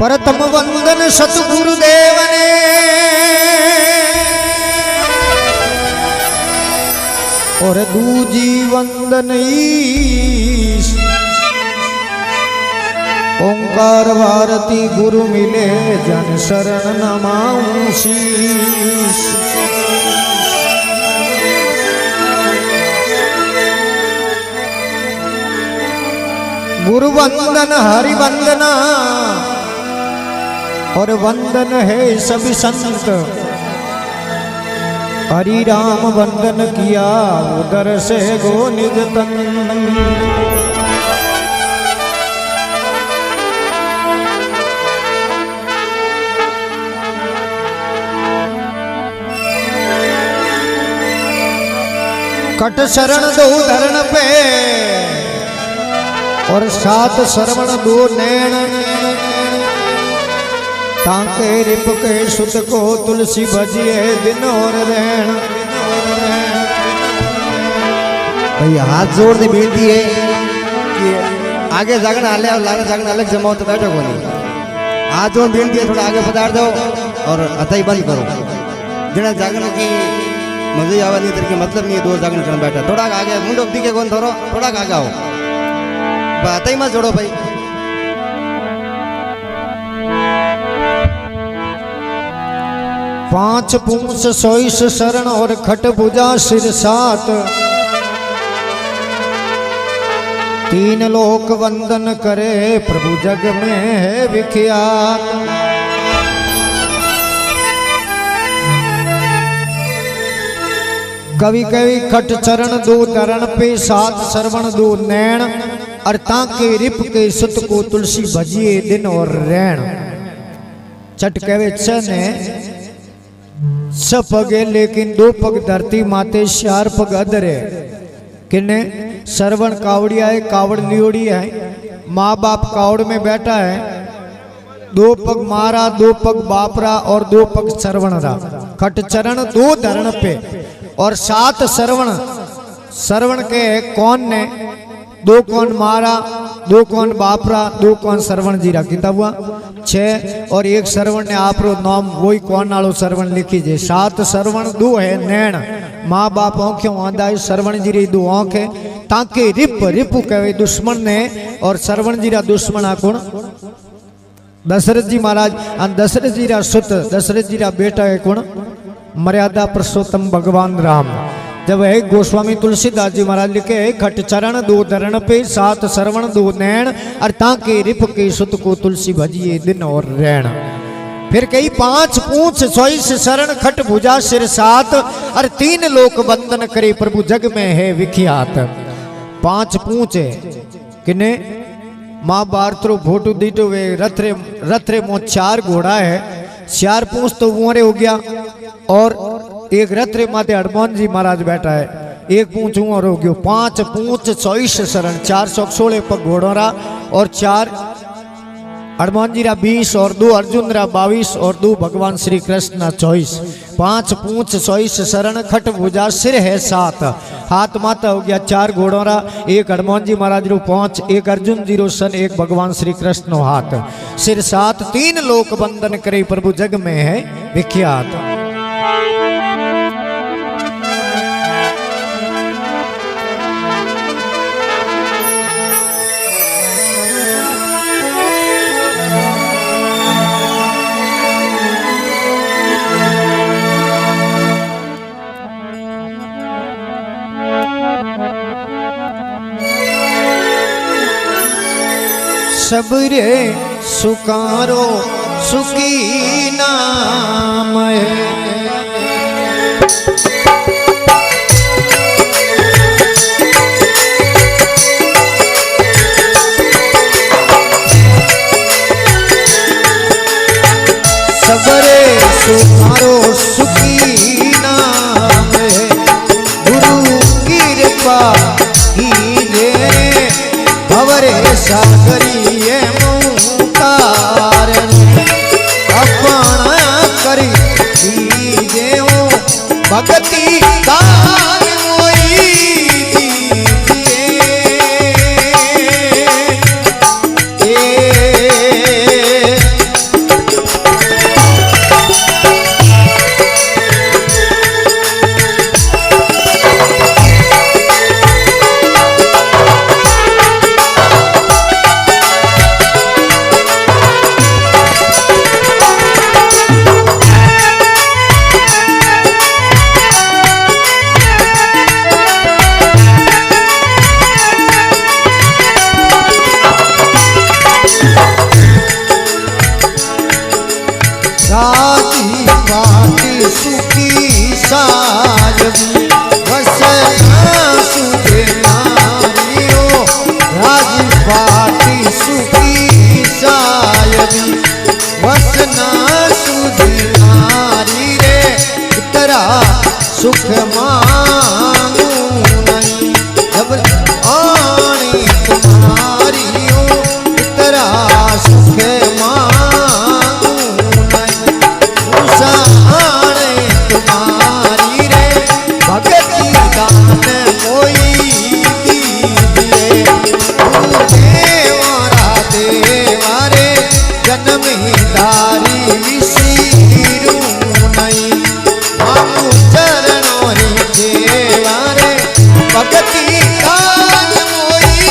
प्रथम वंदन सतगुरुदेव ने और दूजी वंदन ईश। ओंकार भारती गुरु मिले जन शरण नमाऊं शीश। गुरु वंदन हरि वंदना और वंदन है सभी संत। हरि राम वंदन किया उदर से गो निज तन। कट शरण दो धरण पे और सात श्रवण दो नैन। ताके रिप के सुत को तुलसी भजिए दिन और रैन। भाई हाथ जोड़ दे बेनती है कि आगे जागरण आले और लागे जागरण अलग जमाओ तो बैठो को नहीं। हाथ जोड़ बेनती है थोड़ा आगे पधार दो और अतई बंद करो। जिना जागरण की मजे आवा नहीं तेरे मतलब नहीं है दो जागरण करना बैठा। थोड़ा आगे मुंडो दिखे कौन थोड़ा आगे आओ बात ही मत जोड़ो भाई। पांच पूंछ सोईस शरण और खट भुजा सिर सात। तीन लोक वंदन करे प्रभु जग में है विख्यात। कवि कवि खट चरण दो धरण पे सात श्रवण दो नैन। और ताके रिप के सुत को तुलसी भजिए दिन और रैन। चट कवे ने छ पगे लेकिन दो पग धरती माते चार पग अधरे। किन्ने श्रवण कावड़िया है कावड़ लियोड़ी है। माँ बाप कावड़ में बैठा है। दो पग मारा दो पग बापरा और दो पग श्रवण रहा। खट चरण दो धरण पे और सात श्रवण। श्रवण के कौन ने दो कौन मारा दो कौन बापरा दो कौन श्रवण जी किता हुआ छह। और एक श्रवण ने आप रो नाम वही कौन आलो श्रवण लिखी जे। सात श्रवण दो है नैन। माँ बाप आंखें आंदा श्रवण जी री दो आंख है। ताके रिप रिपु कहे दुश्मन ने और श्रवण जी रा दुश्मन आ कौन दशरथ जी महाराज। दशरथ जी रा सुत दशरथ जी रा बेटा है कौन मर्यादा पुरुषोत्तम भगवान राम। जब है गोस्वामी तुलसीदास जी महाराज लिखे खट चरण दो धरण पे सात श्रवण दो नैन। और ताके रिप के सुत को तुलसी भजिए दिन और रैन। फिर कही पांच पूंछ सोईस शरण खट भुजा सिर सात। और तीन लोक वंदन करे प्रभु जग में है विख्यात। पांच पूंछ है किने माँ बारतरो भोटू दीटो वे रथरे मो चार घोड़ा है। चार पूंछ तो वुरे हो गया और एक रथरे माते हनुमान जी महाराज बैठा है। एक पूंछ और हो गयो। पांच पूंछ सोईस शरण 416 पग घोड़ोरा और चार हनुमान जी रा 20 और दो अर्जुन रा 22 और दो भगवान श्री कृष्ण ना 24। पांच पूंछ सोईस शरण खट भुजा सिर है सात। हाथ माता हो गया चार घोड़ों रा। एक हनुमान जी महाराज रो 5 एक अर्जुन जी रो सन एक भगवान श्री कृष्ण नो हाथ। सिर सात तीन लोक वंदन करे प्रभु जग में है विख्यात। सबरे सुकारो सुखी नाम है। सबरे सुकारो सुखी नाम है। गुरु की कृपा कीजे भवरे सागरिये मुतारण। अपना करी दीजे भक्ति दान मोई दीजिए। सुख मांगू नहीं, जब आनी तुम्हारी हो तेरा सुख मांगू नहीं। उषाने तुम्हारी रे भगती दान मोई दीजिए, देवारा देवारे जन्मदारी विसीरू नहीं। मामू चरणों रे देवारे भगती दान मोई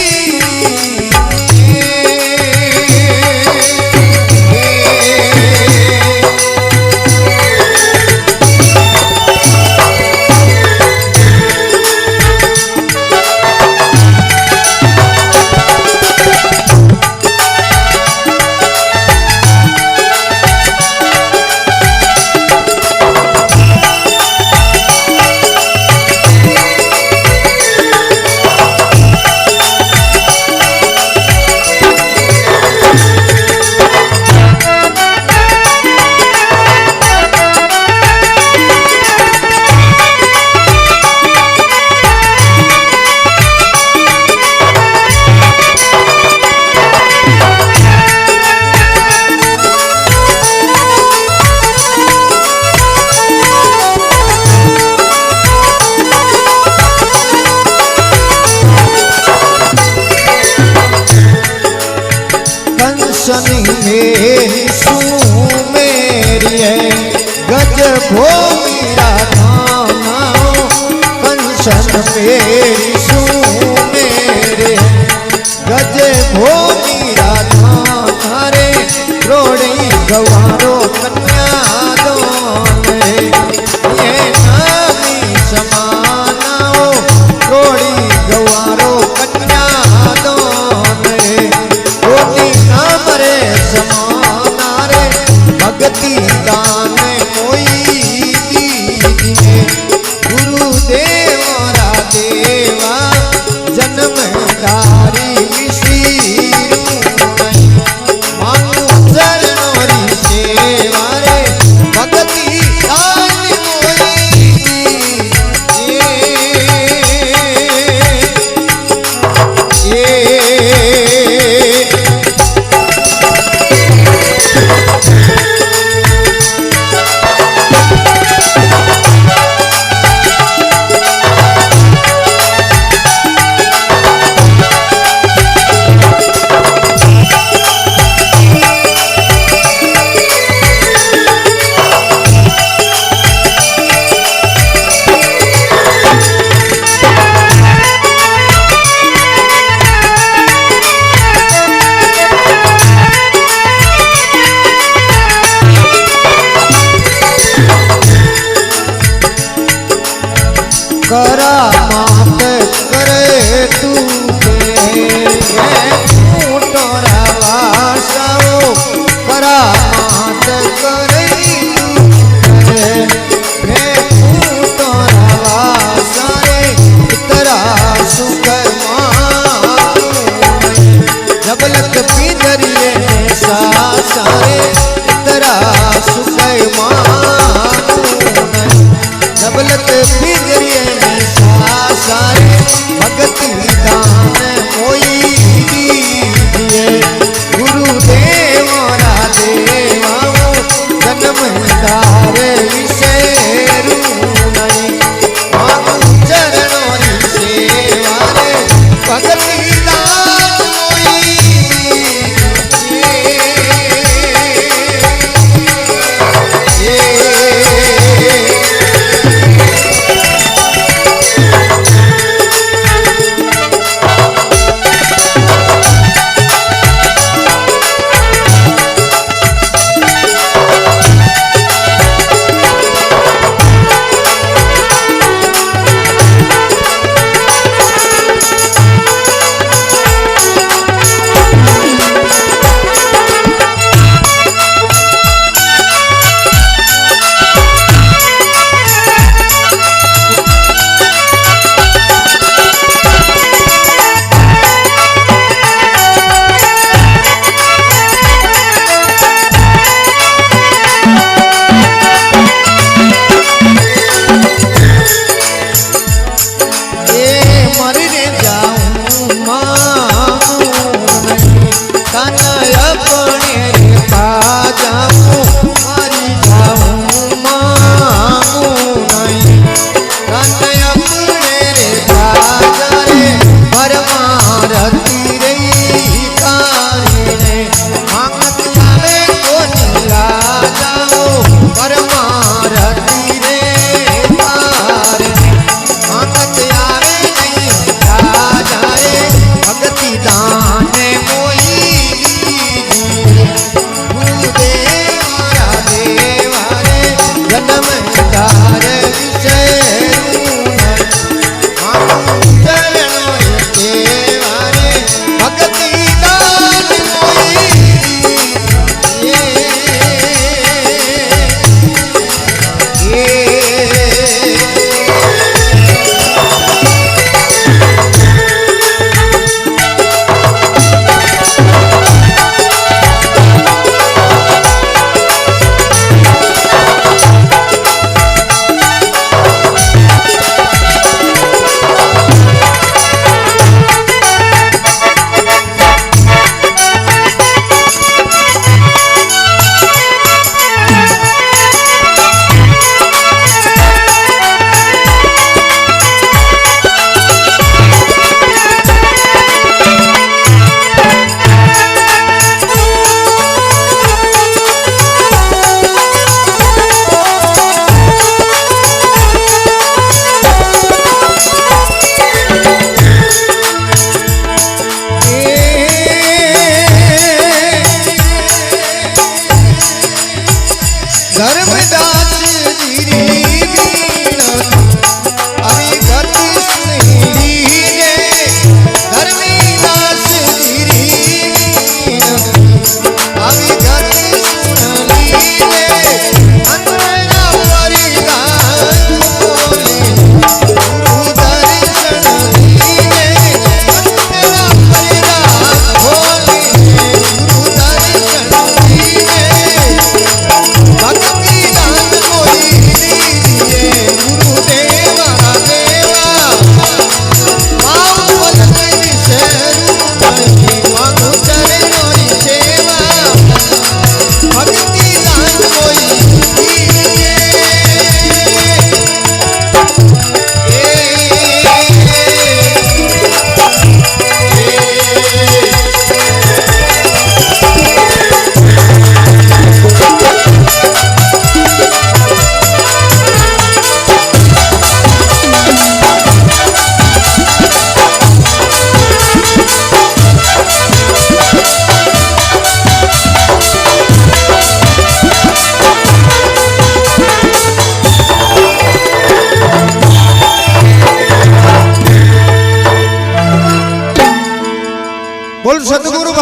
कंसनी मेरी सू मेरी है गज भो मेरा धामा, कंसन मेरी सू मेरे गज भो मेरा धामा रे, रोड़ी गवारो कन्या दोन ये नामी समाना हो, रोड़ी गवारो कन्या दोन रोटी नामरे समाना रे भगती दान मोई दीजिए, गुरुदेवरा देवा जन्मदारी विसीरू नहीं। मांगू चरणों री सेवा रे भगती दान मोई दीजिए। करा मात करे तू टोरा वासाओ, करा मात करे तू टोरा वासारे तेरा सुख मांगू नहीं, जब लक पिंजरिए सारे तेरा सुख मांगू नहीं, जब लक पिंजरिए सारे भगती दान मोई दीजिए, गुरुदेवरा देवा जन्मदार विसेरू नहीं। मांगू चरणों री सेवा रे भगती दान मोई दीजिए।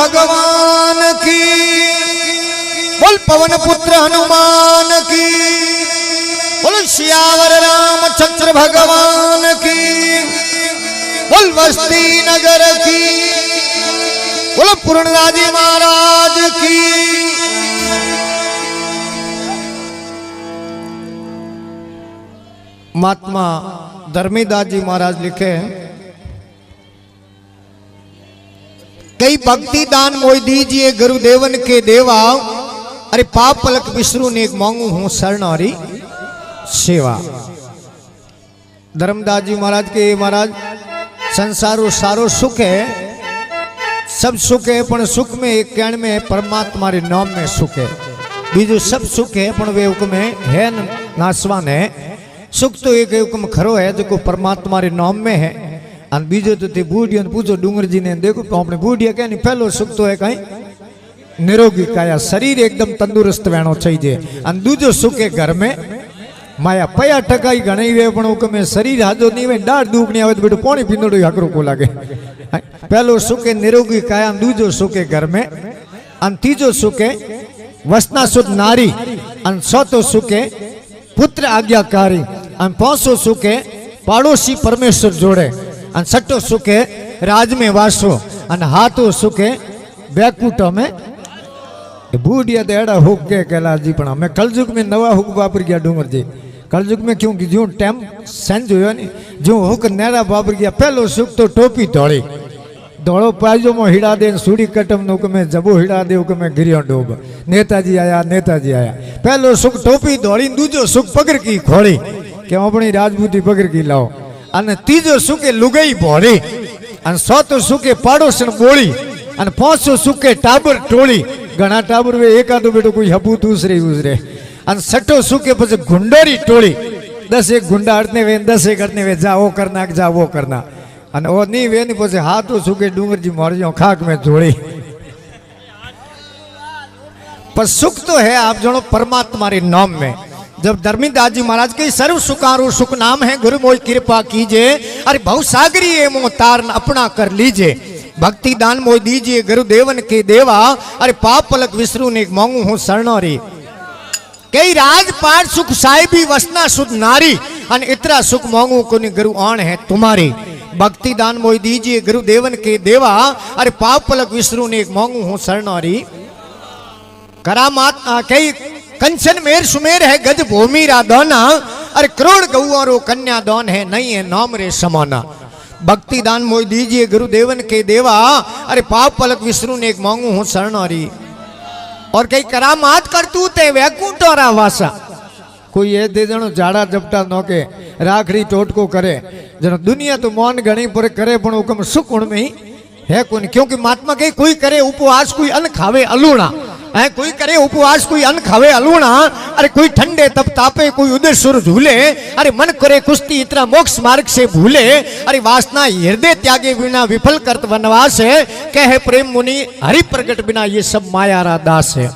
भगवान की, बोल पवन पुत्र हनुमान की, बोल सियावर रामचंद्र भगवान की, बोल बस्ती नगर की, बोल पूर्णदास जी महाराज की। महात्मा धर्मीदास जी महाराज लिखे, कई भक्ति दान मोय दीजिए गुरुदेवन के देवा, अरे पाप पलक विष्णु ने मांगू हूं शरणारी सेवा। धर्मदास जी महाराज के महाराज संसारो सारो सुख है, सब सुख है, पण सुख में एक कहण में परमात्मा रे नाम में सुख है। बीजो सब सुख है पण वे हुक्म है नासवान है। सुख तो एक हुक्म खरो है जो परमात्मा रे नाम में है। और बीजो तो ते बूढ़िया ने पूछो डूंगर जी ने, देखो तो अपने बूढ़िया क्या नहीं, पहलो सुख तो है कहीं निरोगी काया, शरीर एकदम तंदुरुस्त रहना चाहिए। और दूजो सुख है घर में माया पया टकाई घणी वे पण हुक्म शरीर हाजो नहीं वे, डाढ़ दुखनी आवे तो बेटो पानी पींदड़ो हकरो को लागे। पहलो सुख है निरोगी काया, दूजो सुख है घर में, और तीजो सुख है वसना शुद्ध नारी, और चौथो सुख है पुत्र आज्ञाकारी, और पांचो सुख है पाड़ोसी परमेश्वर जोड़े, और छठो सुख है राज में वासो, और हाथो सुख है बैकुंठ में। बूढ़िया देड़ा हुक के कैलाश जी, पण हमें कलयुग में नवा हुक वापर गया डूंगर जी। कलयुग में क्योंकि जो टाइम सेंज हो जो हुक नेरा वापर गया। पहलो सुख तो टोपी धोड़ी, धोड़ो पायजो में हिड़ा दे, सूड़ी कटम नुक में जबो हिड़ा दे, उक में गिरियो डूब, नेताजी आया नेताजी आया। पहलो सुख टोपी धोड़ी, दूजो सुख पगड़ की खोड़ी कि अपनी राजपूती पगड़ की लाओ, और तीजो सुख लुगाई भोड़ी, और चौथो सुख पाड़ोसन बोली, और पांचो सुख टाबर टोली। घना टाबर वे एक आधो बेटो कोई हबू दूसरे गुजरे, और छठो सुख पछे गुंडोरी टोली। 10 एक गुंडा अड़ने वे, 10 एक अड़ने वे, जा वो करना जा वो करना, और वो नहीं वे नहीं पछे हाथों सुखे डूंगर जी मर जाओ खाक में जोड़ी। पर सुख तो है आप जानो परमात्मा रे नाम में। जब धर्मीदास जी महाराज के सर्व सुखारो सुख नाम है, गुरु मोई कृपा कीजिए, अरे बहु सागरी ये मोह तारन अपना कर लीजिए। भक्ति दान मोय दीजिए गुरुदेवन के देवा, अरे पाप पलक विष्णु ने मांगू हूं शरणारी। कई राजपाट सुख साहिबी वसना शुद्ध नारी, अन इतरा सुख मांगू को गुरु आन है तुम्हारी। भक्ति दान मोय दीजिए गुरुदेवन के देवा, अरे पाप पलक विष्णु ने मांगू हूं शरणारी। करामात कई कंचन मेर सुमेर है गज भूमि राधोना, अरे करोड़ गौआरो कन्या दान है नहीं है नाम रे समाना। भक्ति दान मोय दीजिए गुरुदेवन के देवा, अरे पाप पलक विष्णु ने मांगू हूं शरणारी। और कई करामात करतूत है वैकुंठ और वासा। कोई ये दे जनो जाड़ा जपटा नोके राखड़ी टोटको करे, जनो दुनिया तो मौन घणी पर करे, पण हुकम सुख उन में ही है कौन। क्योंकि महात्मा कही कोई करे उपवास कोई अन्न खावे अलूणा, है कोई करे उपवास कोई अन्न खावे अलूणा, अरे कोई ठंडे तप तापे कोई उदय सुर झूले, अरे मन करे कुश्ती इतना मोक्ष मार्ग से भूले, अरे वासना हृदय त्यागे बिना विफल करत वनवास है, कहे प्रेम मुनि हरि प्रगट बिना ये सब माया रा दास है।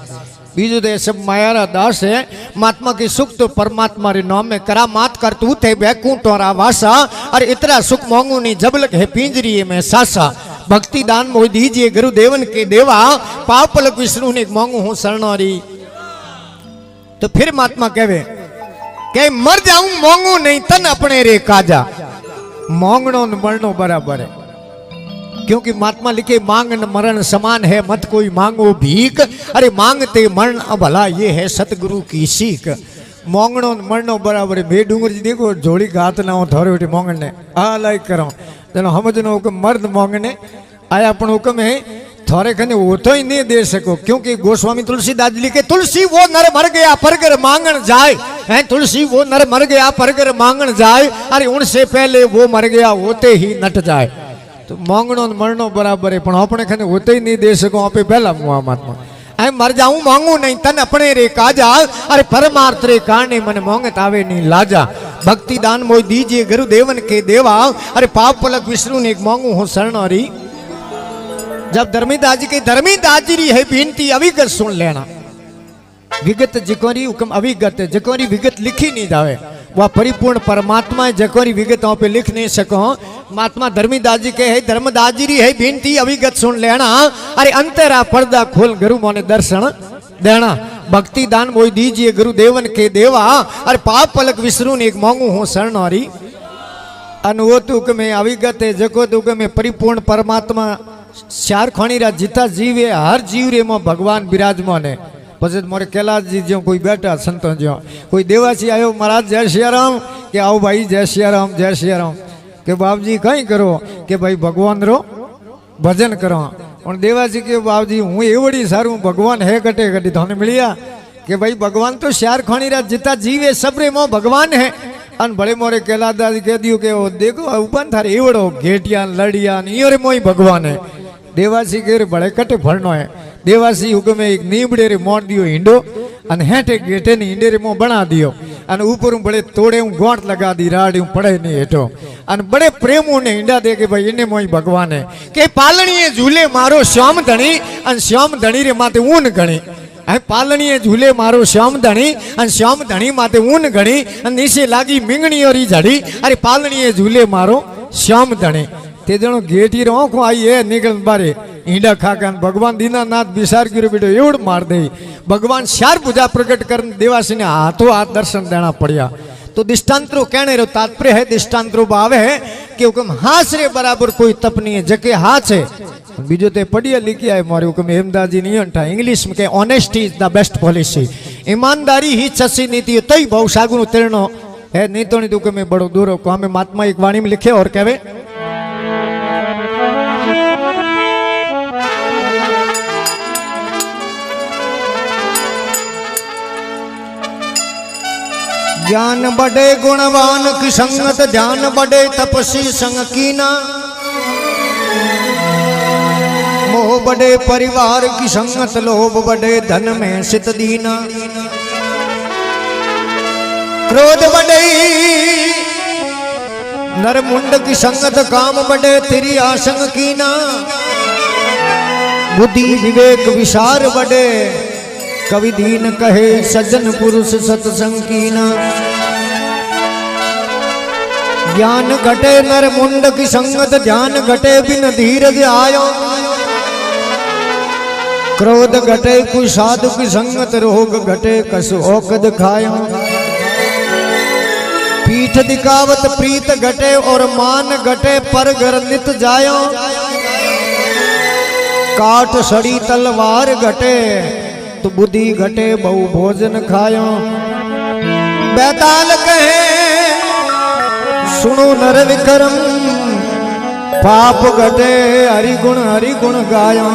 बीजो तो सब माया रा दास है। महात्मा की सुख तो परमात्मा रे नाम में करामात करतूत है वैकुंठ और आवासा, अरे इतना सुख मांगू नहीं जबलक है पिंजरी में सासा। भक्ति दान मोय दीजिए गुरुदेवन के देवा, पाप पलक विष्णु ने मांगू हूं शरणारी। तो फिर महात्मा कहे मर जाऊं मांगू नहीं तन अपने रे काजा। मांगनो न मरनो बराबर है, क्योंकि महात्मा लिखे मांग न मरण समान है, मत कोई मांगो भीख, अरे मांगते मरण भला ये है सतगुरु की सीख। मांगनो न मरनो बराबर है। बे डूंगर जी देखो जोड़ी घात ना हो थोड़े उठे मांगने आ लाइक करो जनो हम जनो हुक्म मर्द मांगने आया, पण हुक्म है थोड़े खने वो तो ही नहीं दे सको। क्योंकि गोस्वामी तुलसीदास जी लिखे तुलसी वो नर मर गया परगर मांगन जाए, है तुलसी वो नर मर गया परगर मांगन जाए, अरे उनसे पहले वो मर गया होते ही नट जाए। तो मांगनो मरनो बराबर है, पण अपने खने होते ही नहीं दे सको आपे पहला मुआ महात्मा ऐ मर जाऊं मांगू नहीं तन अपने रे काजा, अरे परमार्थ रे काने मन मांगत आवे नहीं लाजा। भक्ति दान मोय दीजिए गुरुदेवन के देवा, अरे पाप पलक विष्णु ने मांगू हो शरणारी। जब धर्मीदास जी की धर्मीदास जी है बेनती अविगत सुन लेना। विगत जकोरी हुक्म अविगत है, जकोरी विगत लिखी नहीं जावे, वह परिपूर्ण परमात्मा है। जकोरी विगतों पे लिख नहीं सको महात्मा धर्मीदास जी के है धर्मदास जी री है बेनती अविगत सुन लेना। अरे अंतरा पर्दा खोल गुरु मोने दर्शन देना। भक्ति दान मोई दीजिए गुरुदेवन के देवा। अरे पाप पलक विसरून एक मांगू हूँ शरण हरी। अनु तुक में अविगत है जको तुक में परिपूर्ण परमात्मा चार खणी रा जिता जीव है हर जीव रे में भगवान विराजमान है। પછી मोरे कैलाश जी जो कोई बैठा संतों जो कोई देवासी आयो महाराज जय सियाराम के आओ भाई जय सियाराम जय सियाराम के बाप जी कहीं करो के भाई भगवान रो भजन करो। और देवासी के बाप जी हूँ एवड़ी सारू भगवान है कटे कटी थाने मिलिया के भाई भगवान तो श्यार खानी रा जिता जीव है सबरे मो भगवान है। अन बड़े मोरे कैलाश दादी कह दियो के वो देखो उपन थारे एवड़ो घेटिया लड़िया इरे मोई भगवान है। देवासी के बड़े कटे भरनो है। देवासी हुक्म एक नीबड़े रे मोड़ दियो हिंडो अन हेठे गेटे ने हिंडे रे मो बना दियो अन ऊपर बड़े तोड़े गोंट लगा दी राड़ी पड़े नहीं हेठो अन बड़े प्रेम ने हिंडा दे के भाई इन्हें मोई भगवान है के पालनीए झूले मारो श्याम धनी अन श्याम धनी रे माते ऊन गणी। पालनीए झूले मारो श्याम धनी अन श्याम धनी माते ऊन गणी अन नीचे लागी मिंगणी और झड़ी। अरे पालनीए झूले मारो श्याम धनी ते जणो गेटी रो आंखों आई है निकल बारे ईंडा खाकर भगवान दीनानाथ विचार करो बेटो एवड मार दे। भगवान शार पूजा प्रकट कर देवासी ने हाथों हाथ दर्शन देना पड़िया। तो दृष्टांतरो कहने रो तात्पर्य है दृष्टांतरो भाव है कि हुक्म हाथ रे बराबर कोई तप नहीं है जके हाथ है। बीजो ते पढ़िया लिखिया है मोरे हुक्म हेमदास जी नहीं अंठा इंग्लिश में के honesty is the best policy. ईमानदारी ही सच्ची नीति है तई बहु सागुन तेरनो है नहीं तो नहीं तो में बड़ो दूर को हमें महात्मा एक वाणी में लिखे और कहवे ज्ञान बड़े गुणवान की संगत ध्यान बड़े तपसी संग कीना। मोह बड़े परिवार की संगत लोभ बड़े धन में सित दीना। क्रोध बड़े नरमुंड की संगत काम बड़े तेरी आसंग कीना। बुद्धि विवेक विचार बड़े कवि दीन कहे सज्जन पुरुष सत्संग कीना। ज्ञान घटे नर मुंड की संगत ध्यान घटे बिन धीरज आयो। क्रोध घटे कुछ साधु की संगत रोग घटे कस औकद खायो। पीठ दिखावत प्रीत घटे और मान घटे पर घर नित जायो। काट सड़ी तलवार घटे तो बुद्धि घटे बहु भोजन खायो। बैताल कहे सुनो नर विक्रम पाप घटे हरि गुण गायो।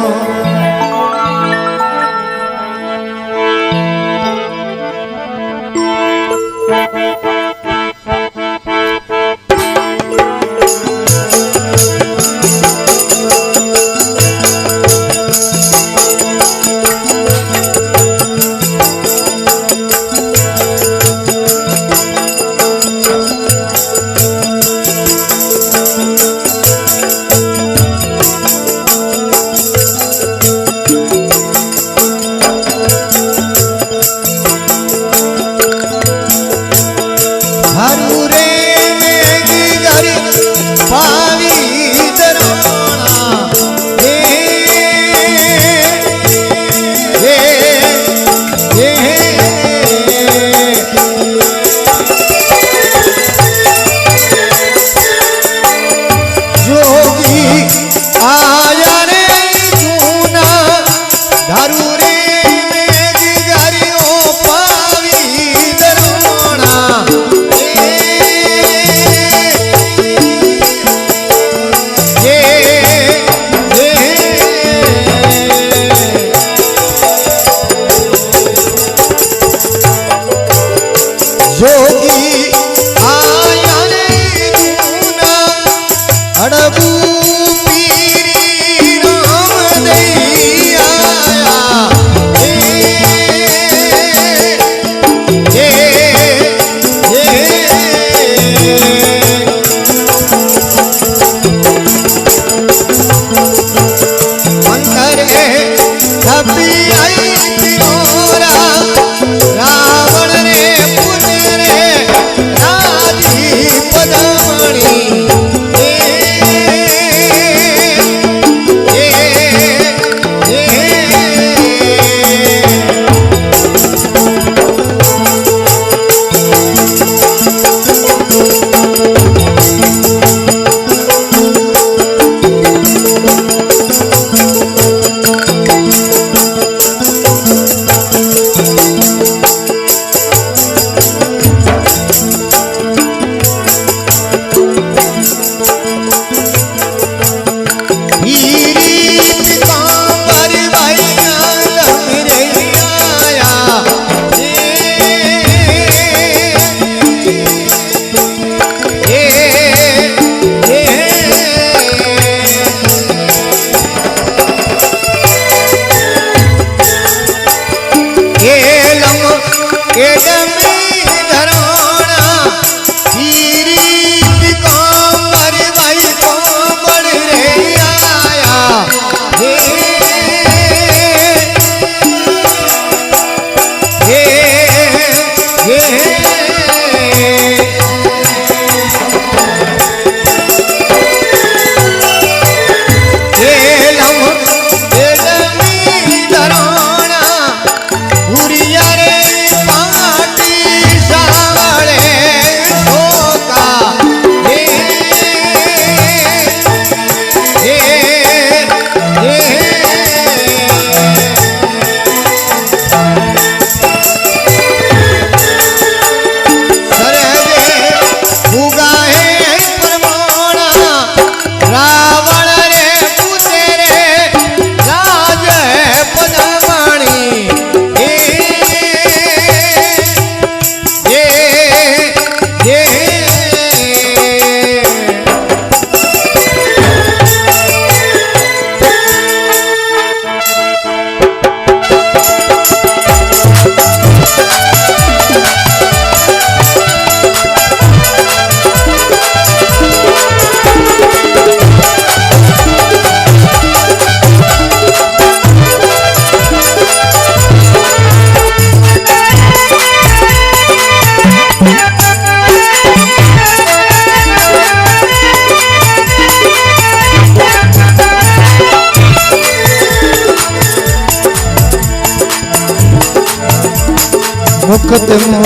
मुकदमो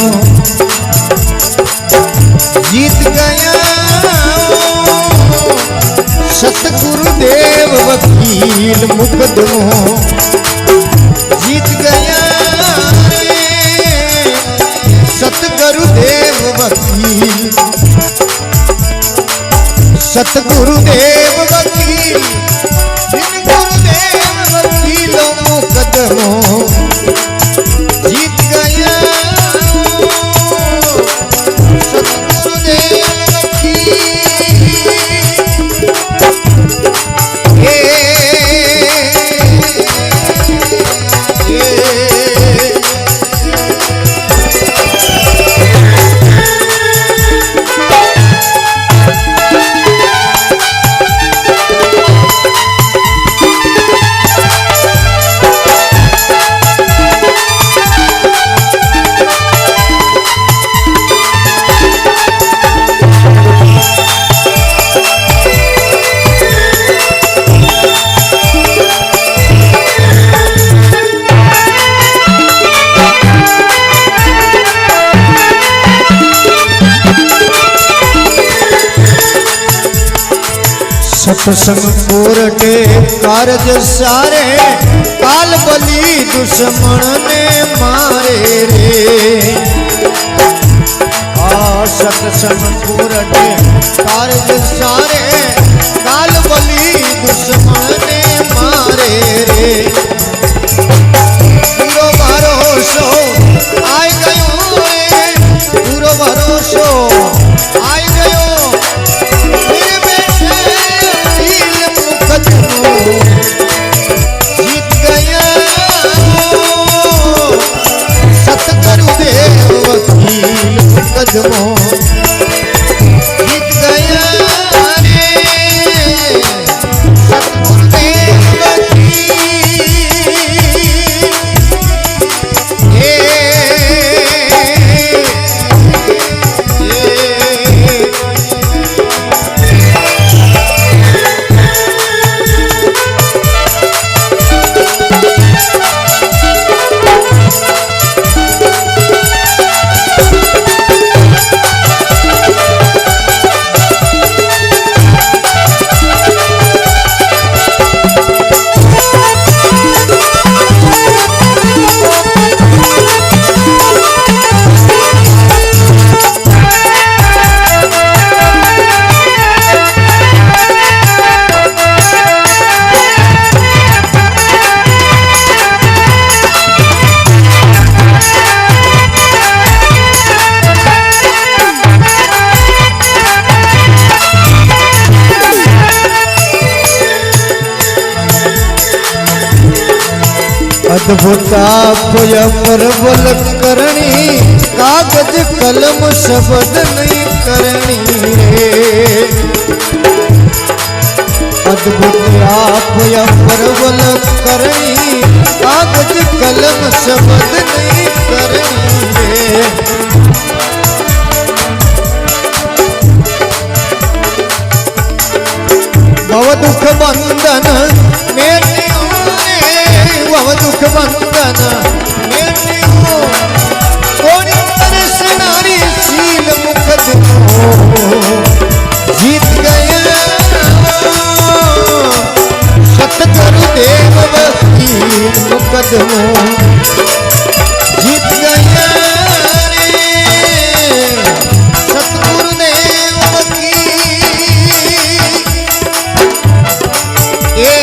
जीत गया सतगुरुदेव वकील मुकदमो जीत गया सतगुरुदेव वकील सतगुरुदेव वकील जिन गुरुदेव वकीलों मुकदमो जीत गया सतगुरुदेव सत्संग कोरटे कारज सारे काल बली दुश्मन ने मारे रे सत्संग कोरटे कारज सारे काल बली दुश्मन ने मारे रे पूरो भरोसो आय गयो रे पूरो भरोसो आय गयो जीत गया सतगुरुदेव वकील मुकदमो जीत गया रे सतगुरुदेव अद्भुता प्रबल करणी कागज कलम शब्द नहीं करनी रे अद्भुता प्रबल करणी कागज कलम शब्द नहीं करनी रे भव दुख बंधन में वह दुख बंधन कोरी तरस नारी शील मुकदमो जीत गया सतगुरुदेव वकील मुकदमो जीत गया रे सतगुरुदेव वकील ये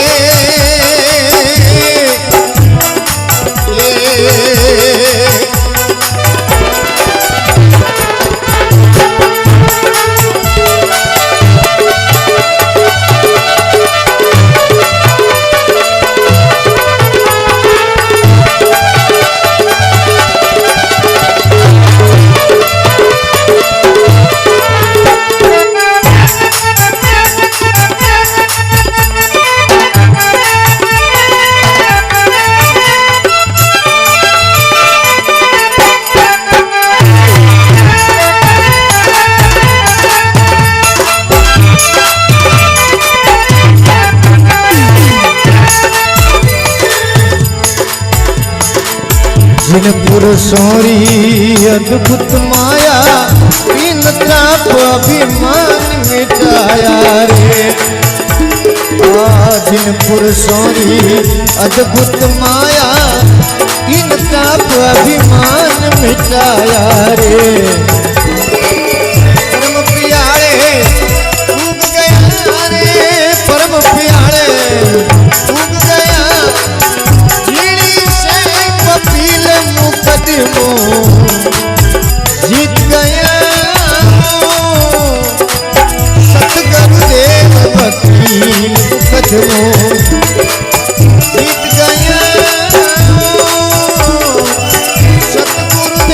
जिनपुर सोरी अद्भुत माया तीन त्राप अभिमान मिटाया रे। जिनपुर सोरी अद्भुत माया तीन त्राप अभिमान मिटाया रे। परम प्यारे उग गया रे, परम प्यारे उग गया जीड़ी से कपिल मुकदमो जीत गया। सतगुरुदेव वकील मुकदमो जीत गया। सतगुरुदेव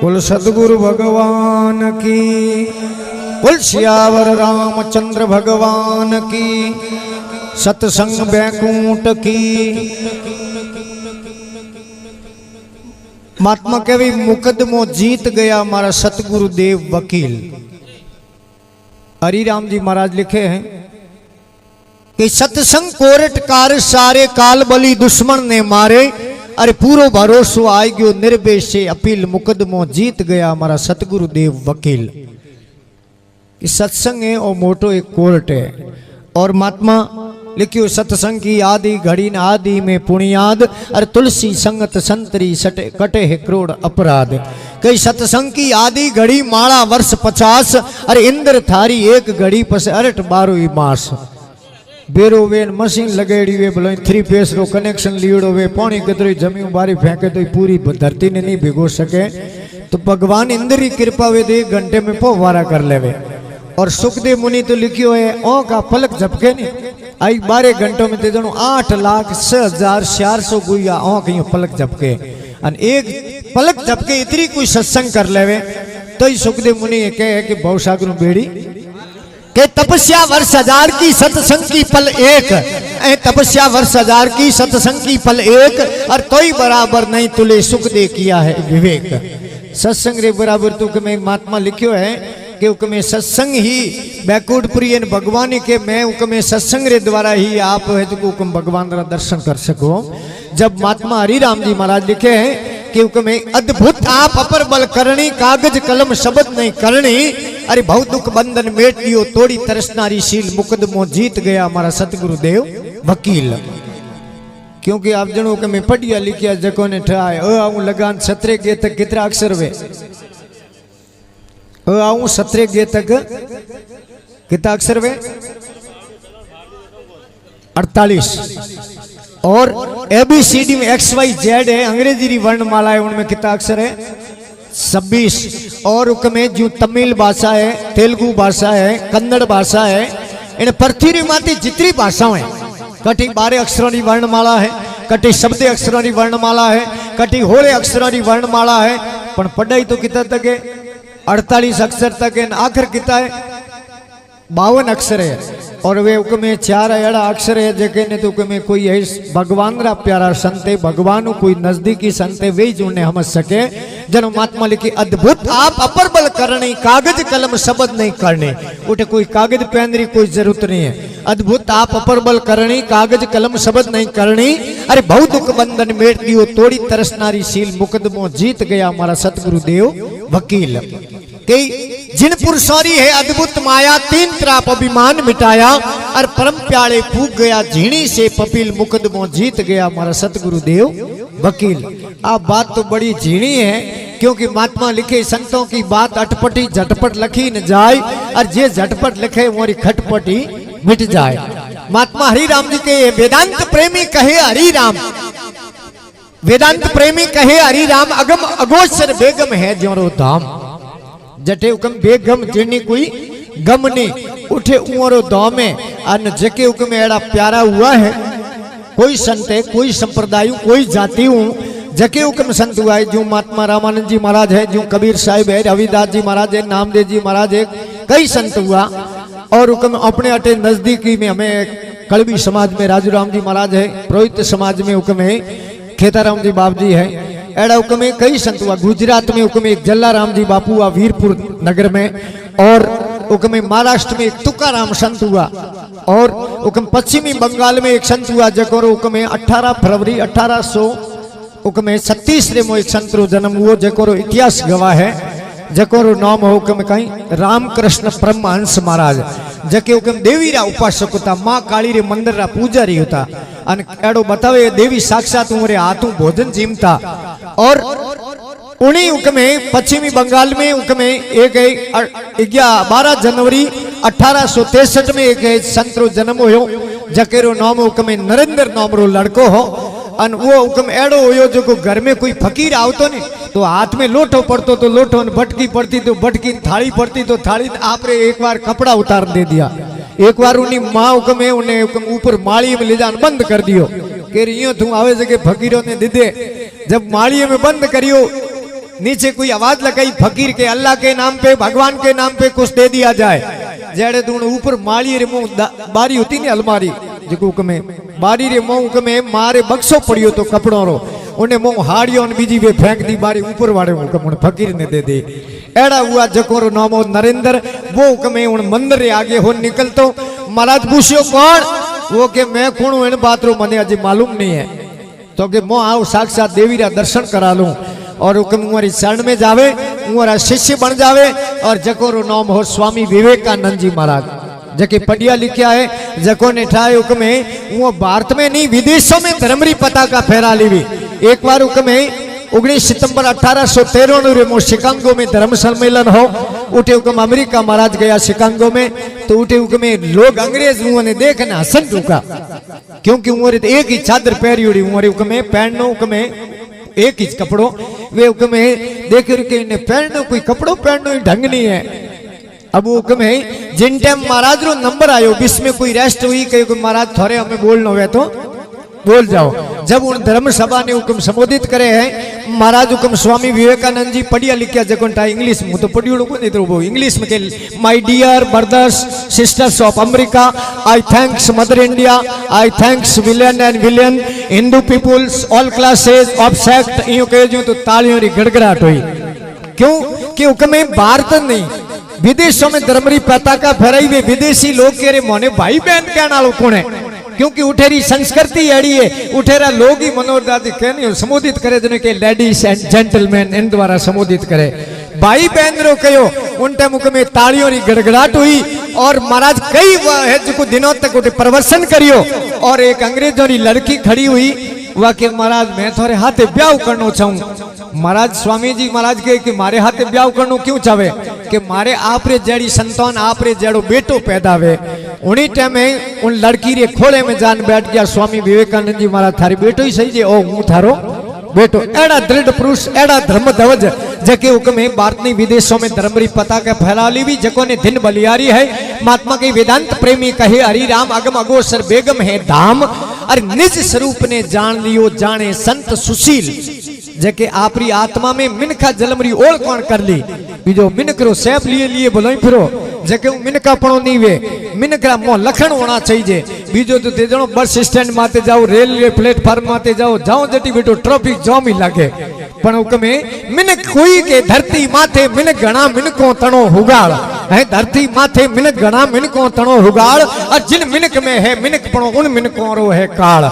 बोल सदगुरु भगवान की, बोल सियावर रामचंद्र भगवान की, सत्संग बैकुंठ की। महात्मा कवि मुकदमो जीत गया मारा सतगुरुदेव वकील। हरिराम जी महाराज लिखे हैं कि सत्संग कोरट कार सारे काल बली दुश्मन ने मारे। अरे पूरो भरोसो आई गयो निर्भय से अपील मुकदमो जीत गया हमारा सतगुरुदेव वकील। इस सत्संग है और मोटो एक कोर्ट है। और महात्मा लिखियो सत्संग की आदि घड़ी न आदि में पुण्याद। अरे तुलसी संगत संतरी सटे कटे है करोड़ अपराध। कई सत्संग की आदि घड़ी माड़ा वर्ष 50। अरे इंद्र थारी एक घड़ी पस अरट 12 मास। बेरो वेन मशीन लगेड़ी वे बोलो 3 फेस रो कनेक्शन लीड़ो वे पानी कतरी जमीन बारी फेंके तो पूरी धरती ने नहीं भिगो सके। तो भगवान इंद्र की कृपा वे 1 घंटे में फवारा कर लेवे। और सुखदेव मुनि तो लिखियो है ओ का पलक झपके नहीं आई 12 घंटों में ते जनो 8,06,400 गुया ओ कहीं पलक झपके। अन एक पलक झपके इतनी कोई सत्संग कर लेवे तो ही सुखदेव मुनि कहे कि भवसागर बेड़ी के तपस्या वर्ष 1000 की सत्संग की पल एक। तपस्या वर्ष 1000 की सत्संग की पल एक। और तोई बराबर नहीं तुले सुख दे किया है विवेक। सत्संग रे बराबर तू के में महात्मा लिखियो है कि उकमे सत्संग ही बैकुंठपुरी भगवान के मैं उकमे सत्संग रे द्वारा ही आप है तो उकम भगवान रा दर्शन कर सको। जब महात्मा हरिराम जी महाराज लिखे हैं कि उकमे अद्भुत आप अपर बल करणी कागज कलम शब्द नहीं करणी। अरे बहुत दुख बंधन मेट दियो तोड़ी तरसनारी शील मुकदमो जीत गया हमारा सतगुरुदेव वकील। क्योंकि आप जनों के मैं पढ़िया लिखिया जको ने ठाए आऊं लगान 17 गे तक कितना अक्षर वे आऊं 17 गे तक कितना अक्षर वे 48 और ABCD में XYZ है, अंग्रेजी री वर्णमाला है, उनमें कितना अक्षर है 26 और उसमें जो तमिल भाषा है, तेलुगु भाषा है, कन्नड़ भाषा है, इन पृथ्वी माती जितनी भाषाएं कटी 12 अक्षरों की वर्णमाला है, कटी शब्द अक्षरों की वर्णमाला है, कटी होले अक्षरों की वर्णमाला है, पर पढ़ाई तो कितना तक है 48 अक्षर तक है, आखिर कितना है 52 अक्षर है और वे उकमें 4 अड़ा अक्षर है जेके ने तो उकमें कोई है भगवान रा प्यारा संत है, भगवान कोई नजदीकी संत है, वे जुड़ने हम सके जनो महात्मा लिखी अद्भुत आप अपर बल करनी कागज कलम शब्द नहीं करने, उठे कोई कागज पेन री कोई जरूरत नहीं है, अद्भुत आप अपर बल करनी कागज कलम शब्द नहीं करनी, अरे बहु दुख बंधन मेट दियो तोड़ी तरसनारी सील मुकदमो जीत गया हमारा सतगुरुदेव वकील के जिन पुरुषोरी है अद्भुत माया तीन त्राप अभिमान मिटाया और परम प्यारे फूक गया झीणी से पपील मुकदमो जीत गया हमारा सतगुरुदेव वकील। आप बात तो बड़ी झीणी है क्योंकि महात्मा लिखे संतों की बात अटपटी झटपट लखी न जाए और जे झटपट लिखे मोरी खटपटी मिट जाए। महात्मा हरिराम जी के वेदांत प्रेमी कहे हरिराम, वेदांत प्रेमी कहे हरिराम अगम अगोचर बेगम है ज्योरो धाम, जटे हुकम बेगम जिनी कोई गम नहीं उठे उमरो दौ में अन जके हुकम एड़ा प्यारा हुआ है, कोई संत है कोई संप्रदाय कोई जाति हूँ जके हुकम संत हुआ है, जो महात्मा रामानंद जी महाराज है, जो कबीर साहिब है, रविदास जी महाराज है, नामदेव जी महाराज है, कई संत हुआ और हुकम अपने अटे नजदीकी में हमें कड़वी समाज में राजू राम जी महाराज है, पुरोहित समाज में हुकम है खेताराम जी बाप जी है, एड़ा हुक्म में कई संत हुआ। गुजरात में हुक्म एक जल्लाराम जी बापू हुआ वीरपुर नगर में और हुक्म में महाराष्ट्र में एक तुकाराम संत हुआ और हुक्म पश्चिमी बंगाल में एक संत हुआ जको हुक्म में 18 फरवरी 1836 रे मो एक संत रो जन्म हुआ जको इतिहास गवाह है, जको नाम हो हुक्म कहीं रामकृष्ण परमहंस महाराज जके हुक्म देवी रा उपासक होता, माँ काली रे मंदिर रा पूजारी होता अन एड़ो बतावे देवी साक्षात उमरे हाथों भोजन जीमता और उन्हीं हुक्म पश्चिमी बंगाल में हुक्म एक 12 जनवरी 1863 में एक संत रो जन्म हो जकेरो नाम हुक्म नरेंद्र नाम रो लड़को हो अन वो हुक्म एड़ो हो जो घर में कोई फकीर आवतो ने तो हाथ में लोटो पड़तो तो लोटो, भटकी पड़ती तो भटकी, थाली पड़ती तो थाली, आपने एक बार कपड़ा उतार दे दिया, एक बार उन्हीं माँ हुक्म है उन्हें हुक्म ऊपर माड़ी में ले जान बंद कर दियो कि यो तू आवे जगह फकीरों ने दे दे, जब माड़ी में बंद करियो नीचे कोई आवाज लगाई फकीर के अल्लाह के नाम पे भगवान के नाम पे कुछ दे दिया जाए, जेड़े तू ऊपर माड़ी रे मुंह बारी होती नहीं अलमारी जो में बारी रे मुंह में मारे बक्सो पड़ियो तो कपड़ों रो उन्हें मुंह हाड़ियों ने बीजी वे फेंक दी बारी ऊपर वाले हुक्म फकीर ने दे दी, एड़ा हुआ जको नाम हो नरेंद्र वो हुक्म उन मंदिर आगे हो निकलतो महाराज पूछियो कौन, वो के मैं कौन हूं इन बात रो मने अजी मालूम नहीं है तो के मो आओ साक्षात देवी रा दर्शन करा लूं और हुक्म उमरी शरण में जावे उमरा शिष्य बन जावे और जको नाम हो स्वामी विवेकानंद जी महाराज जके पढ़िया लिखा है जको ने ठाए हुक्म वो भारत में नहीं विदेशों में धर्मरी पताका फहरा लीवी। एक बार हुक्म 19 सितंबर 1813 में शिकागो में धर्म सम्मेलन हो उठे हुक्म अमेरिका महाराज गया शिकागो में तो उठे हुक्म लोग अंग्रेज ने देखना हसन टूका क्योंकि उमर एक ही चादर पहरी उड़ी उमर हुक्म पहनो हुक्म एक ही कपड़ों वे हुक्म देख के पहनो कोई कपड़ों पहनो ढंग नहीं है। अब वो हुक्म है जिन टाइम महाराज रो नंबर आयो बीच में कोई रेस्ट हुई कहीं महाराज थोड़े हमें बोलना हुए तो बोल जाओ। जब उन धर्म सभा ने हुक्म संबोधित करे हैं महाराज हुक्म स्वामी विवेकानंद जी पढ़िया लिखा जगोटा इंग्लिश में तो पढ़ियो नहीं तो वो इंग्लिश में के my dear brothers sisters of America I thanks mother India I thanks million and million Hindu peoples all classes of sect यूं कह जो तो तालियों री गड़गड़ाहट हुई क्यों कि हुक्म भारत नहीं विदेशों में धर्मरी पताका फहराई वे विदेशी लोग कह रहे मोने भाई बहन कहना लोग कौन है क्योंकि उठेरी संस्कृति एड़ी है उठेरा लोग ही मनोरदादी कहने संबोधित करे जने के लेडीज एंड जेंटलमैन इन द्वारा संबोधित करे भाई बहन रो कहो उन टाइम में तालियों की गड़गड़ाहट हुई और महाराज कई है जो दिनों तक उठे प्रवचन करियो और एक अंग्रेजों की लड़की खड़ी हुई वह के महाराज मैं थोड़े हाथे ब्याह करना चाहूँ। महाराज स्वामी जी महाराज के कि मारे हाथे ब्याह करनो क्यों चाहे कि मारे आपरे जड़ी संतान आपरे जड़ो बेटो पैदा वे उन्हीं टाइम में उन लड़की रे खोले में जान बैठ गया स्वामी विवेकानंद जी महाराज थारी बेटो ही सही जे ओ हूं थारो बेटो। एड़ा दृढ़ पुरुष एड़ा धर्म ध्वज जके हुक्म है भारत ने विदेशों में धर्म री पताका फैला ली भी जको ने दिन बलियारी है महात्मा के वेदांत प्रेमी कहे हरि राम अगम अगोसर बेगम है धाम अरे निज स्वरूप ने जान लियो जाने संत सुशील जके आपरी आत्मा में मिनखा जलमरी ओल कौन कर ली बीजो मिनकरो सैफ लिए लिए बोलो फिरो जके मिनका पणो नहीं वे मिनकरा मो लखण होना चाहिए बीजो तो ते जणो बस स्टैंड माते जाओ रेलवे प्लेटफॉर्म माते जाओ जाओ जटी बेटो ट्रैफिक जाम ही लागे पण हुकमे मिनक कोई के धरती माथे मिनक घणा मिनको तणो हुगाड़ है धरती माथे मिनक घणा मिनको तणो हुगाड़ और जिन मिनक में है मिनक पणो उन मिनकों रो है काल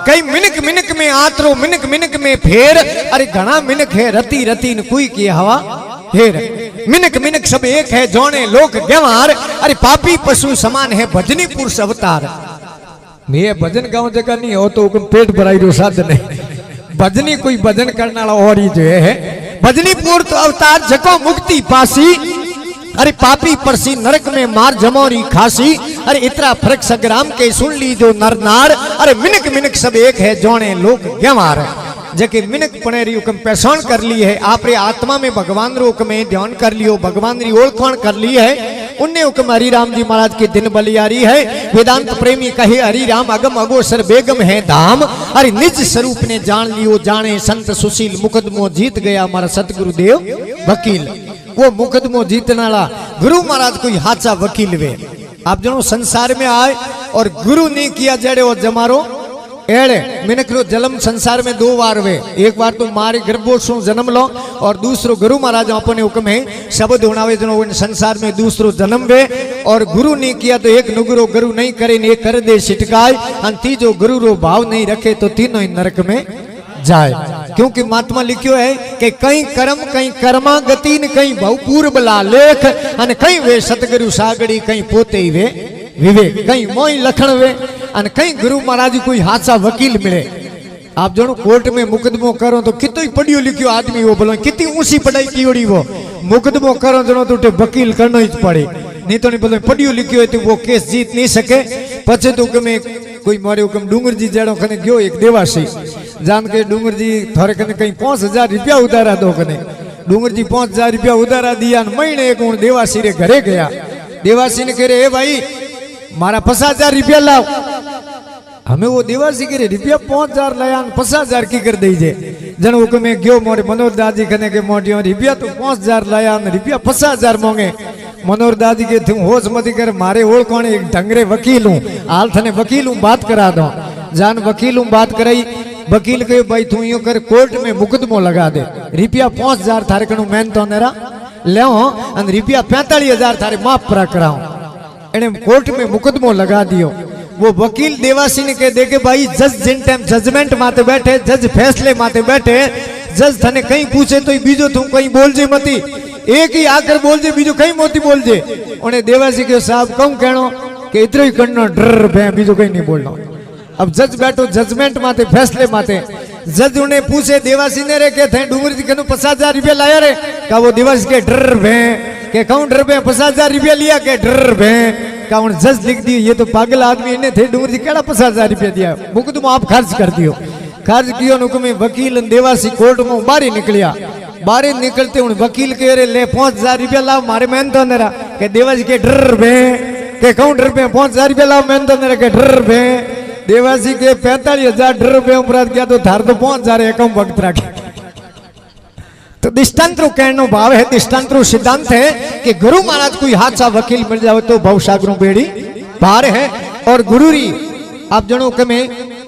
कई मिनक मिनक में आतरो मिनक मिनक में फेर अरे घणा मिनक है रति रति न कोई की हवा फेर मिनक मिनक सब एक है जोने लोक व्यवहार अरे पापी पशु समान है भजनी पुरुष अवतार। मैं भजन गाँव जगह नहीं हो तो पेट भराई रो साधन है भजनी कोई भजन करने वाला और ही जो है भजनी पुरुष अवतार जको मुक्ति पासी अरे पापी परसी नरक में मार जमोरी खासी अरे इतना फर्क संग्राम के सुन ली जो नर नार अरे मिनक मिनक सब एक है जोने लोग व्यवहार जके मिनक पनेरी हुक्म पहचान कर ली है आपरे आत्मा में भगवान रो हुक्म ध्यान कर लियो भगवान री ओळखाण कर ली है उनने हुक्म हरि राम जी महाराज के दिन बलियारी है वेदांत प्रेमी कहे हरि राम अगम अगोसर बेगम है धाम अरे निज स्वरूप ने जान लियो जाने संत सुशील मुकदमो जीत गया हमारा सतगुरुदेव वकील वो मुकदमो जीतने वाला गुरु महाराज कोई हाचा वकील वे आप जनो संसार में आए और गुरु ने किया जड़े और जमारो एड़े मिनक रो जन्म संसार में दो बार वे एक बार तो मारे गर्भोत्सव जन्म लो और दूसरो गुरु महाराज अपने हुक्म है शब्द होनावे जनो संसार में दूसरो जन्म वे और गुरु ने किया तो एक नुगरो गुरु नहीं करे ने कर दे छिटकाय और तीजो गुरु रो भाव नहीं रखे तो तीनों ही नरक में जाए क्योंकि महात्मा लिखियो है कि कई कर्म कई कर्मा गति न कई बहुपूर बला लेख अन कई वे सतगुरु सागड़ी कई पोते वे विवेक कई मोई लखण वे अन कई गुरु महाराज कोई हादसा वकील मिले आप जनो कोर्ट में मुकदमो करो तो कितो पढ़ियो लिखियो आदमी वो बोलो कितनी ऊंची पढ़ाई की वो मुकदमो करो जनो तो वकील करना ही पड़े नहीं तो नहीं बोलो पढ़ियो लिखियो है तो वो केस जीत नहीं सके पचे तो हुक्म कोई मारे हुक्म डूंगर जी जड़ो कने गयो एक देवासी जान के डूंगर जी थारे कने कहीं 5000 रुपया उधारा दो कने डूंगर जी 5000 रुपया उधारा दिया महीने एक हूं देवासी रे घरे गया देवासी ने कह रहे भाई मारा 50,000 रुपया लाओ हमें वो देवासी के रुपया 5000 लाया 50,000 की कर दीजिए जन हुक्म गयो मोरे मनोहर दादी कने के मोटियो रुपया तो 5000 लाया रुपया 50,000 मांगे मनोहर दादी के तुम होश मत कर मारे ओळ कोण एक ढंगरे वकील हूँ हाल थने वकील हूँ बात करा दो जान वकील हूँ बात कराई वकील कहे भाई तू यो कर कोर्ट में मुकदमो लगा दे रुपया 5000 थारे कनु मैन तो नेरा ले रुपया 45,000 थारे माफ परा कराओ एने कोर्ट में मुकदमो लगा दियो वो वकील देवासी ने कह दे के भाई जज जिन टाइम जजमेंट माते बैठे जज फैसले माते बैठे जज थने कहीं पूछे तो बीजो तुम कहीं बोल जे मती एक ही आकर बोल जे बीजो कहीं मोती बोल जे उन्हें देवासी के साहब कौन कहनो कि इतना ही करना डर भे बीजो कहीं नहीं बोलना अब जज बैठो जजमेंट माते फैसले माते जज उन्हें पूछे देवासी ने रे के थे डूंगर जी कनु 50,000 रुपया लाया रे का वो देवासी के डर भे के कौन डर भे 50,000 रुपया लिया के डर भे का उन जज लिख दिए ये तो पागल आदमी इन्हें थे डूंगर जी केड़ा 50,000 रुपया दिया मुकदमा आप खर्च कर दियो खर्च कियो हुक्म वकील देवासी कोर्ट में बाहर निकलिया बाहर निकलते हूँ वकील के रे ले 5000 रुपया लाओ मारे मैन तो अंदर के देवासी के डर भे के कौन डर भे 5000 रुपया लाओ मैन तो अंदर के डर भे देवासी के 45,000 डर रुपये उपरांत गया तो थार तो 5000 एकम वक्त रखे तो दृष्टांतरो कहनो भाव है दृष्टांतरो सिद्धांत है कि गुरु महाराज कोई हादसा वकील मिल जाए तो भवसागरों बेड़ी पार है और गुरु री आप जनो के में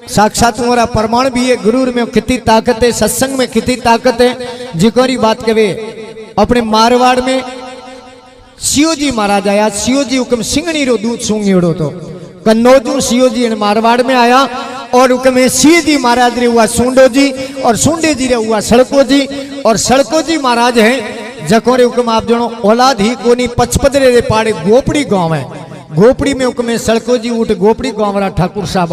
साक्षात मोरा प्रमाण भी है गुरु में कितनी ताकत है सत्संग में कितनी ताकत है जिकोरी बात कहे अपने मारवाड़ में सियोजी महाराज आया सियोजी हुक्म सिंगणी रो दूध सूंघियोड़ो तो कन्नौजू सियोजी मारवाड़ में आया और हुक्म सिंह जी महाराज रे हुआ सूंडो जी और सूंडे जी रे हुआ सड़को जी और सड़को जी महाराज है जकोरे हुक्म आप जनो औलाद ही कोनी पचपदरे रे पाड़े गोपड़ी गांव है गोपड़ी में हुक्म सड़को जी उठ गोपड़ी गांव वाला ठाकुर साहब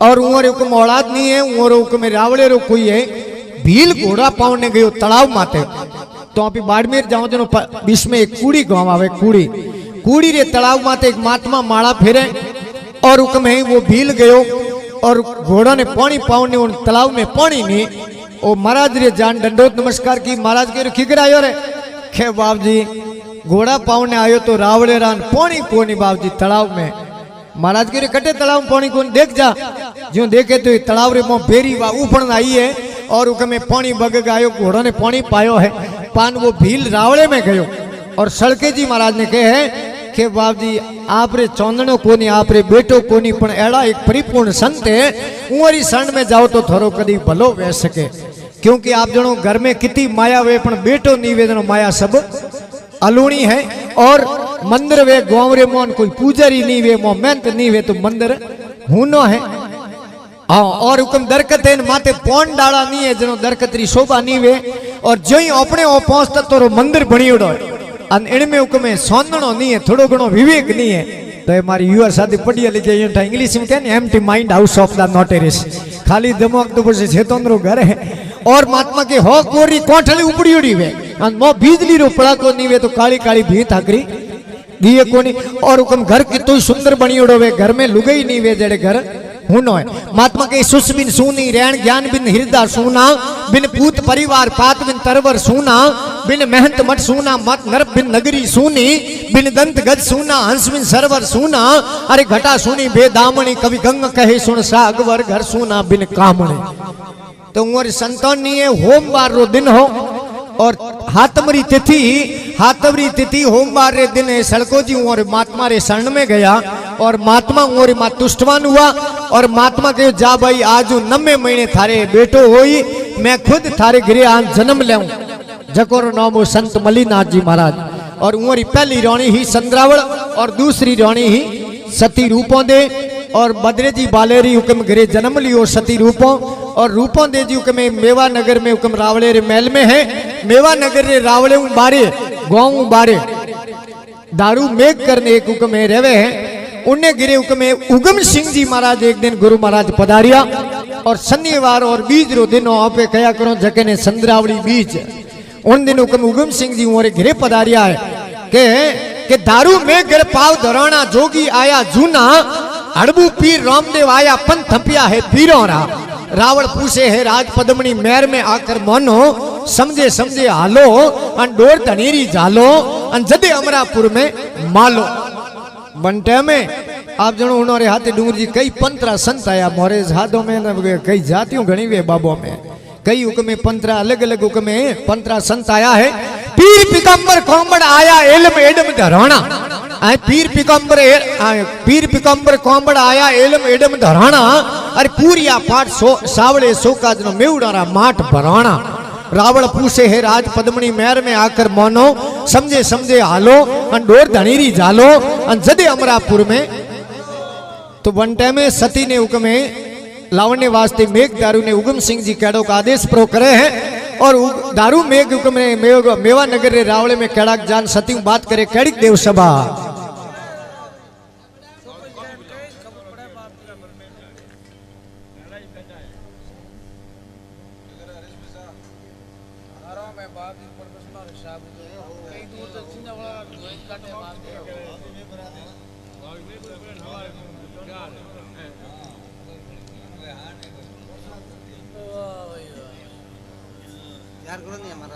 और उमर हुक्म औलाद नहीं है उमर हुक्म रावड़े रो कोई है भील घोड़ा पावने गयो तालाब माते तो आप बाड़मेर जाओ जनो बीच में एक कूड़ी गांव आवे कूड़ी कूड़ी रे तालाब माते एक महात्मा माला फेरे और हुक्म है वो भील गयो और घोड़ा ने पानी पावने उन तालाब में पानी नहीं। ओ महाराज रे जान दंडोत नमस्कार की। महाराज के खिगर आयो रे खे बाप जी घोड़ा पावने आयो तो रावले रान पानी कोनी बाप जी तालाब में। महाराज के कटे तालाब में पानी कोनी देख जा जो देखे तो तालाब रे मो बेरी वा ऊपण आई है और उकमे पानी बग आयो घोड़ा ने पानी पायो है पान वो भील रावले में गयो और सड़के जी महाराज ने कहे कि बाप जी आप रे चौंदनो कोनी आप रे बेटो कोनी पण एड़ा एक परिपूर्ण संत है उरी शरण में जाओ तो थोरो कदी भलो वे सके क्योंकि आप जनो घर में कितनी माया वे पण बेटो निवेदन माया सब अलूणी है और मंदिर वे गांव रे मोन कोई पूजारी नहीं वे मो मेहनत नहीं वे तो मंदिर हुनो है। हाँ और हुक्म दरकत है माते पौन डाला नहीं है जनो दरकतरी शोभा नहीं वे और जो ही अपने ओ पहुंचता तो मंदिर बनी उड़ो अन इनमें हुक्म सोंदणो नहीं है थोड़ो घणो विवेक नहीं है। तो हमारी युवा साथी पढ़िया लिखे इंग्लिश में कहने empty mind house of the notaries खाली दिमाग तो बस छेतोंद्रो घर है और महात्मा के हो कोरी कोठली उपड़ी उड़ी वे अन मो बिजली रो पड़ा को नहीं वे तो काली काली भी थाकरी दिए कोनी और हुक्म घर कितो सुंदर बनी उड़ो वे घर में लुगई नहीं वे जड़े घर हुनो है। महात्मा के सुस बिन सूनी रैन ज्ञान बिन हृदय सूना बिन पूत परिवार पात बिन तरवर सूना बिन मेहनत मठ सूना मत नर बिन नगरी सूनी बिन दंत गज सूना हंस बिन सरवर सूना अरे घटा सूनी बेदामणी कवि गंग कहे सुन सागवर घर सूना बिन कामणे। तो उमर संतान नहीं है होमवार रो दिन हो और हाथमरी तिथि होमवार रे दिन सड़को जी और महात्मा रे शरण में गया और महात्मा और मां तुष्टवान हुआ और महात्मा के जा भाई आज 9 महीने थारे बेटो होई मैं खुद थारे घरे आज जन्म लेऊं जकोर नाम हो संत मलिनाथ जी महाराज और उमरी पहली रानी ही संद्रावल और दूसरी रानी ही सती रूपों दे और बद्रे जी बालेरी हुक्म घरे जन्म लियो सती रूपों और रूपों दे जी हुक्म मेवा नगर में हुक्म रावले रे महल में है मेवा नगर रे रावले बारे गाँव बारे दारू मेघ करने एक हुक्म रेवे है उन्हें गिरे हुक्म उगम सिंह जी महाराज एक दिन गुरु महाराज पधारिया और शनिवार और बीज रो दिन आपे कया करो जके ने संद्रावली बीज उन दिन हुक्म उगम सिंह जी मोरे घरे पधारिया है के दारू में गिर पाव धराना जोगी आया जूना हड़बू पीर रामदेव आया पंथ थपिया है पीरों रा रावण पूछे है राज पद्मनी मेर में आकर मोनो समझे समझे हालो अन डोर धनीरी झालो अन जदे अमरापुर में मालो बंटे में आप जनो उन्होंने हाथे डूंगर जी कई पंतरा संत आया मोरे हाथों में कई जातियों घनी वे बाबों में कई हुक्म पंतरा अलग अलग हुक्म पंतरा संत आया है पीर पिकम्बर कोमड़ आया एलम एडम धराना पीर पिकम्बर कोमड़ आया एलम एडम धराना अरे पूरिया पाठ सावले सोका जनो मेवड़ा माठ भराना रावण पूछे है राज पद्मनी मेर में आकर मोनो समझे समझे हालो अन डोर धनीरी झालो अन जदे अमरापुर में। तो वन टाइम में सती ने हुक्म लावण्य वास्ते मेघ दारू ने उगम सिंह जी कैडो का आदेश प्रो करे हैं और दारू मेघ हुक्म मेवा नगर रे रावले में कैड़ाक जान सती बात करे कैडिक देव सभा यार करो नहीं हमारा